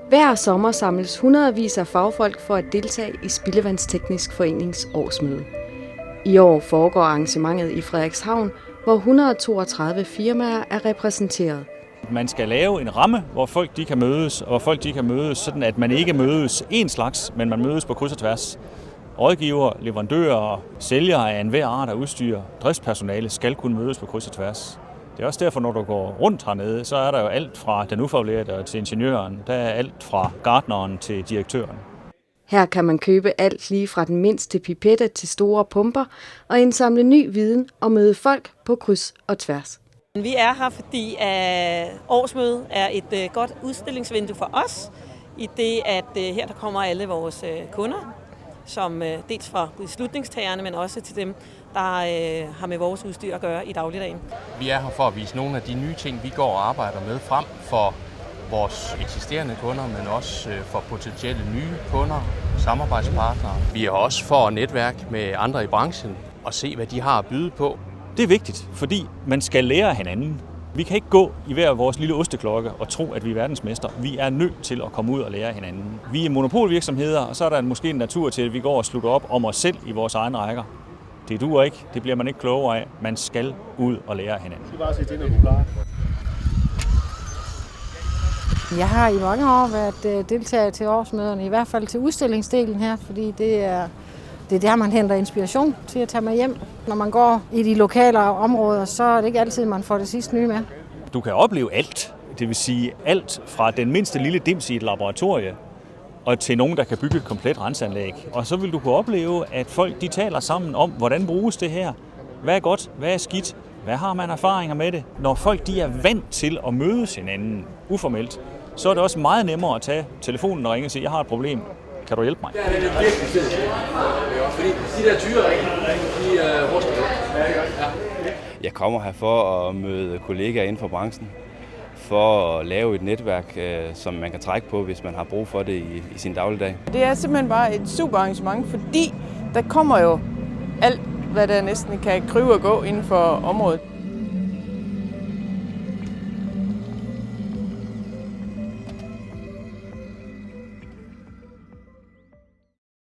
Hver sommer samles hundredvis af fagfolk for at deltage i Spildevandsteknisk Forenings årsmøde. I år foregår arrangementet i Frederikshavn, hvor 132 firmaer er repræsenteret. Man skal lave en ramme, hvor folk de kan mødes, og hvor folk de kan mødes, sådan at man ikke mødes én slags, men man mødes på kryds og tværs. Rådgivere, leverandører og sælgere af enhver art af udstyr, driftspersonale skal kunne mødes på kryds og tværs. Det er også derfor, når du går rundt hernede, så er der jo alt fra den ufaglærte til ingeniøren. Der er alt fra gartneren til direktøren. Her kan man købe alt lige fra den mindste pipette til store pumper og indsamle ny viden og møde folk på kryds og tværs. Vi er her, fordi årsmødet er et godt udstillingsvindue for os, i det at her der kommer alle vores kunder, som dels fra beslutningstagerne, men også til dem, der har med vores udstyr at gøre i dagligdagen. Vi er her for at vise nogle af de nye ting, vi går og arbejder med frem for vores eksisterende kunder, men også for potentielle nye kunder, samarbejdspartnere. Vi er også for at netværke med andre i branchen og se, hvad de har at byde på. Det er vigtigt, fordi man skal lære af hinanden. Vi kan ikke gå i hver vores lille osteklokke og tro, at vi er verdensmester. Vi er nødt til at komme ud og lære af hinanden. Vi er monopolvirksomheder, og så er der måske en natur til, at vi går og slutter op om os selv i vores egne rækker. Det duer ikke. Det bliver man ikke klogere af. Man skal ud og lære af hinanden. Det er bare at se til, når du er klar. Jeg har i mange år været deltager til årsmøderne, i hvert fald til udstillingsdelen her, fordi det er der, man henter inspiration til at tage med hjem. Når man går i de lokale områder, så er det ikke altid, man får det sidste nye med. Du kan opleve alt. Det vil sige alt fra den mindste lille dims i et laboratorie og til nogen, der kan bygge et komplet renseanlæg. Og så vil du kunne opleve, at folk de taler sammen om, hvordan bruges det her. Hvad er godt? Hvad er skidt? Hvad har man erfaringer med det? Når folk de er vant til at mødes hinanden uformelt, så er det også meget nemmere at tage telefonen og ringe og sige, jeg har et problem. Kan du hjælpe mig? Det er virkelig fedt. Fordi de der tyre, de ruster lidt. Jeg kommer her for at møde kollegaer inden for branchen, for at lave et netværk, som man kan trække på, hvis man har brug for det i sin dagligdag. Det er simpelthen bare et super arrangement, fordi der kommer jo alt, hvad der næsten kan krybe og gå inden for området.